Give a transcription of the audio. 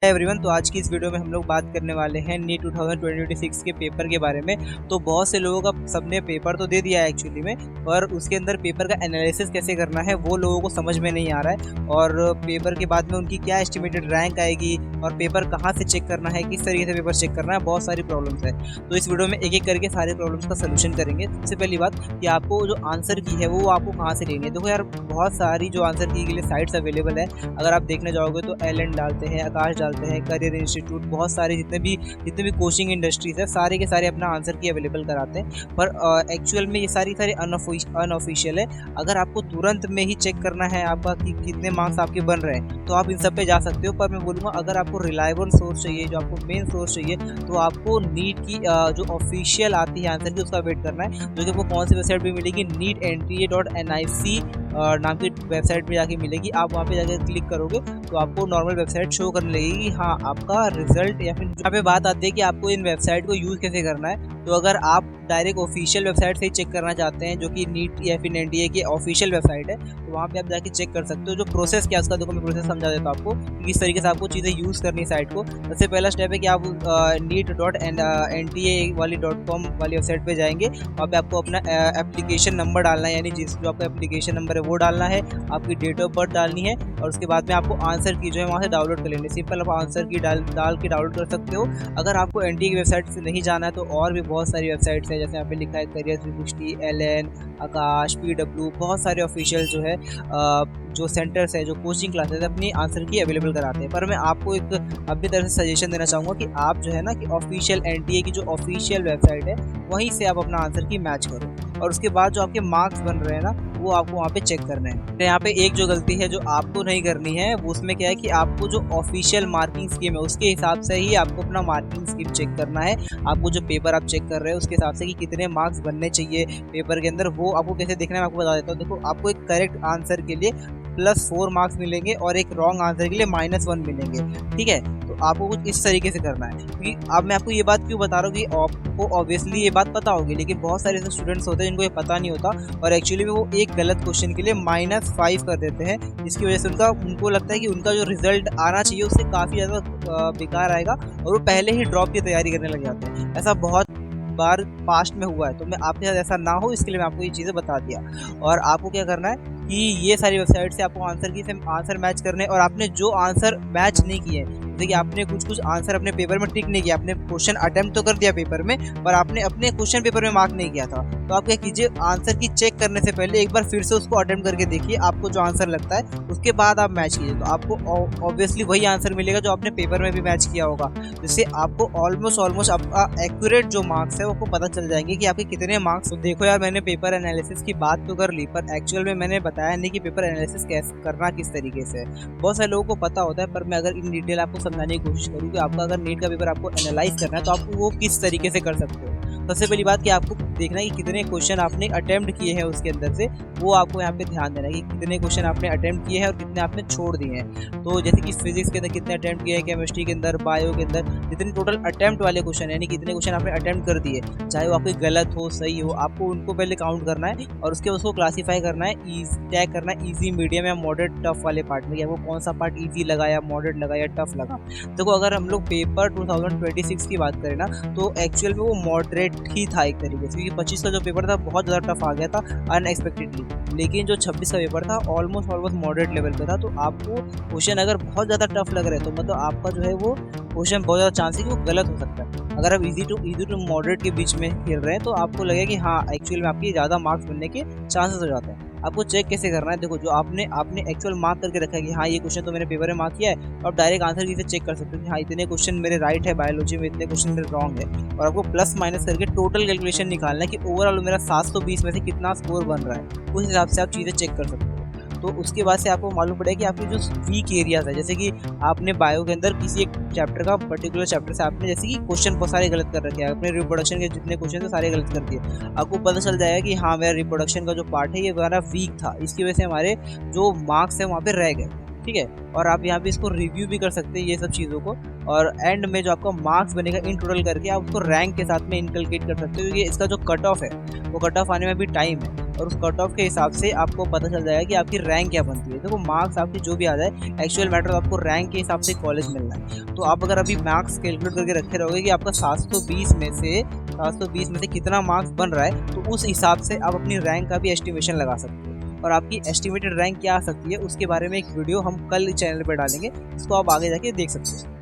Everyone, तो आज की इस वीडियो में हम लोग बात करने वाले हैं नीट 2026 के पेपर के बारे में। तो बहुत से लोगों का सबने पेपर तो दे दिया है एक्चुअली में, पर उसके अंदर पेपर का एनालिसिस कैसे करना है वो लोगों को समझ में नहीं आ रहा है। और पेपर के बाद में उनकी क्या एस्टिमेटेड रैंक आएगी और पेपर कहाँ से चेक करना है, किस तरीके से पेपर चेक करना है, बहुत सारी प्रॉब्लम्स है। तो इस वीडियो में एक एक करके सारे प्रॉब्लम्स का सोल्यूशन करेंगे। सबसे पहली बात कि आपको जो आंसर की है वो आपको कहाँ से लेनी है। देखो यार, बहुत सारी जो आंसर की के लिए साइट्स अवेलेबल है। अगर आप देखने जाओगे तो एलन डालते हैं, आकाश डालते हैं, करियर इंस्टीट्यूट, बहुत सारे जितने भी कोचिंग इंडस्ट्रीज है सारे के सारे अपना आंसर की अवेलेबल कराते हैं। पर एक्चुअल में ये सारी अनऑफिशियल है। अगर आपको तुरंत में ही चेक करना है आपका कि कितने मार्क्स आपके बन रहे हैं तो आप इन सब पे जा सकते हो। पर मैं बोलूँगा अगर आपको रिलायबल सोर्स चाहिए, जो आपको मेन सोर्स चाहिए, तो आपको नीट की जो ऑफिशियल आती है आंसर की उसका वेट करना है। जो कि आपको कौन सी वेबसाइट पर मिलेगी, NEET.NTA.NIC नाम की वेबसाइट पे जाके मिलेगी। आप वहाँ पे जाकर क्लिक करोगे तो आपको नॉर्मल वेबसाइट शो करने लगेगी। हाँ, आपका रिजल्ट या फिर यहाँ पे बात आती है कि आपको इन वेबसाइट को यूज़ कैसे करना है। तो अगर आप डायरेक्ट ऑफिशियल वेबसाइट से ही चेक करना चाहते हैं, जो कि नीट या फिर एनटीए की ऑफिशियल वेबसाइट है, तो वहाँ पे आप जाके चेक कर सकते हो। जो प्रोसेस क्या है उसका देखो, मैं प्रोसेस समझा देता हूँ आपको कि किस तरीके से आपको चीज़ें यूज़ करनी है साइट को। सबसे पहला स्टेप है कि आप NEET.NTA.com वाली वेबसाइट पे जाएंगे। वहाँ पे आपको अपना एप्लीकेशन नंबर डालना है, यानी जो आपका एप्लीकेशन नंबर है वो डालना है, आपकी डेट ऑफ बर्थ डालनी है, और उसके बाद में आपको आंसर की जो है वहाँ से डाउनलोड कर लेनी है। सिंपल आप आंसर की डाल के डाउनलोड कर सकते हो। अगर आपको एनटीए की वेबसाइट से नहीं जाना है तो और भी बहुत सारी वेबसाइट्स हैं, जैसे यहाँ पे लिखा है करियर 360, एलएन, आकाश, PW, बहुत सारे ऑफिशियल जो है जो सेंटर्स है, जो कोचिंग क्लासेस है, अपनी आंसर की अवेलेबल कराते हैं। पर मैं आपको एक अपनी तरफ से सजेशन देना चाहूँगा कि आप जो है ना कि ऑफिशियल एनटीए की जो ऑफिशियल वेबसाइट है वहीं से आप अपना आंसर की मैच करो, और उसके बाद जो आपके मार्क्स बन रहे हैं ना वो आपको वहाँ पे चेक करना है। तो यहाँ पे एक जो गलती है जो आपको नहीं करनी है वो उसमें क्या है कि आपको जो ऑफिशियल मार्किंग स्कीम है उसके हिसाब से ही आपको अपना मार्किंग स्कीम चेक करना है। आपको जो पेपर आप चेक कर रहे हो उसके हिसाब से कि कितने मार्क्स बनने चाहिए पेपर के अंदर, वो आपको कैसे देखना है मैं आपको बता देता हूँ। देखो, आपको एक करेक्ट आंसर के लिए +4 मार्क्स मिलेंगे और एक रॉन्ग आंसर के लिए -1 मिलेंगे। ठीक है, तो आपको कुछ इस तरीके से करना है। क्योंकि अब मैं आपको ये बात क्यों बता रहा हूँ कि आपको ऑब्वियसली ये बात पता होगी, लेकिन बहुत सारे ऐसे स्टूडेंट्स होते हैं जिनको ये पता नहीं होता और एक्चुअली में वो एक गलत क्वेश्चन के लिए -5 कर देते हैं, जिसकी वजह से उनको लगता है कि उनका जो रिजल्ट आना चाहिए उससे काफ़ी ज़्यादा बेकार आएगा और वो पहले ही ड्रॉप की तैयारी करने लग जाते हैं। ऐसा बहुत बार पास्ट में हुआ है, तो मैं आपके साथ ऐसा ना हो इसके लिए मैं आपको ये चीज़ें बता दिया। और आपको क्या करना है कि ये सारी वेबसाइट से आपको आंसर मैच करने, और आपने जो आंसर मैच नहीं किए, जैसे कि आपने कुछ आंसर अपने पेपर में टिक नहीं किया, आपने क्वेश्चन अटेम्प्ट तो कर दिया पेपर में पर आपने अपने क्वेश्चन पेपर में मार्क नहीं किया था, तो आप क्या कीजिए, आंसर की चेक करने से पहले एक बार फिर से उसको अटेम्प्ट करके देखिए, आपको जो आंसर लगता है उसके बाद आप मैच कीजिए। तो आपको ऑब्वियसली वही आंसर मिलेगा जो आपने पेपर में भी मैच किया होगा, जिससे आपको ऑलमोस्ट आपका एक्यूरेट जो मार्क्स है वो आपको पता चल जाएंगे कि आपके कितने मार्क्स। तो देखो यार, मैंने पेपर एनालिसिस की बात तो कर ली, पर एक्चुअल में मैंने बताया नहीं कि पेपर एनालिसिस कैसे करना, किस तरीके से। बहुत सारे लोगों को पता होता है, पर मैं अगर इन डिटेल आपको समझाने की कोशिश करूँ कि आपका अगर नीट का पेपर आपको एनालाइज करना है तो आप वो किस तरीके से कर सकते हो। सबसे पहली बात कि आपको देखना है कि कितने क्वेश्चन आपने अटेम्प्ट किए हैं उसके अंदर से, वो आपको यहाँ पे ध्यान देना है कि कितने क्वेश्चन आपने अटेम्प्ट किए हैं और कितने आपने छोड़ दिए हैं। तो जैसे कि फिजिक्स के अंदर कितने अटेम्प्ट किए हैं, केमिस्ट्री के अंदर, बायो के अंदर, जितने टोटल अटेम्प्ट वाले क्वेश्चन यानी कितने क्वेश्चन आपने अटेम्प्ट कर दिए, चाहे वो आपके गलत हो सही हो, आपको उनको पहले काउंट करना है और उसके उसको क्लासीफाई करना है, टैग करना है ईजी, मीडियम या मॉडरेट, टफ वाले पार्ट में, या वो कौन सा पार्ट ईजी लगा या मॉडरेट लगा या टफ लगा। देखो, अगर हम लोग पेपर 2026 की बात करें ना तो एक्चुअल में वो मॉडरेट ही था एक तरीके से, क्योंकि 25 का जो पेपर था बहुत ज़्यादा टफ आ गया था अनएक्सपेक्टेडली, लेकिन जो 26 का पेपर था ऑलमोस्ट मॉडरेट लेवल पे था। तो आपको क्वेश्चन अगर बहुत ज़्यादा टफ लग रहा है तो मतलब आपका जो है वो क्वेश्चन बहुत ज़्यादा चांस है कि वो गलत हो सकता है। अगर आप इजी टू मॉडरेट के बीच में खेल रहे हैं तो आपको लगेगा कि हाँ एक्चुअल में आपकी ज़्यादा मार्क्स मिलने के चांसेस हो जाते हैं। आपको चेक कैसे करना है, देखो, जो आपने एक्चुअल मार्क करके रखा है कि हाँ ये क्वेश्चन तो मैंने पेपर में मार्क किया है, तो आप डायरेक्ट आंसर की से चेक कर सकते हो कि हाँ इतने क्वेश्चन मेरे राइट है बायोलॉजी में, इतने क्वेश्चन मेरे रॉन्ग है, और आपको प्लस माइनस करके टोटल कैलकुलेशन निकालना है कि ओवरऑल मेरा 720 में से कितना स्कोर बन रहा है। उस हिसाब से आप चीज़ें चेक कर सकते हो। तो उसके बाद से आपको मालूम पड़ेगा कि आपके जो वीक एरियाज है, जैसे कि आपने बायो के अंदर किसी एक चैप्टर का पर्टिकुलर चैप्टर से आपने जैसे कि क्वेश्चन बहुत सारे गलत कर रखे हैं, अपने रिप्रोडक्शन के जितने क्वेश्चन थे सारे गलत कर दिए, आपको पता चल जाएगा कि हाँ मेरा रिप्रोडक्शन का जो पार्ट है ये हमारा वीक था, इसकी वजह से हमारे जो मार्क्स है वहाँ पे रह गए। ठीक है, और आप यहाँ पे इसको रिव्यू भी कर सकते हैं ये सब चीज़ों को, और एंड में जो आपका मार्क्स बनेगा इन टोटल करके आप उसको रैंक के साथ में इनकलकेट कर सकते हो, क्योंकि इसका जो कट ऑफ है वो कट ऑफ आने में भी टाइम है। और उस कट ऑफ के हिसाब से आपको पता चल जाएगा कि आपकी रैंक क्या बनती है। देखो मार्क्स आपकी जो भी आ जाए, एक्चुअल मैटर आपको रैंक के हिसाब से कॉलेज मिलना है। तो आप अगर अभी मार्क्स कैलकुलेट करके रखे रहोगे कि आपका 720 में से कितना मार्क्स बन रहा है, तो उस हिसाब से आप अपनी रैंक का भी एस्टिमेशन लगा सकते हो। और आपकी एस्टिमेटेड रैंक क्या आ सकती है उसके बारे में एक वीडियो हम कल चैनल पर डालेंगे, इसको आप आगे जाके देख सकते हो।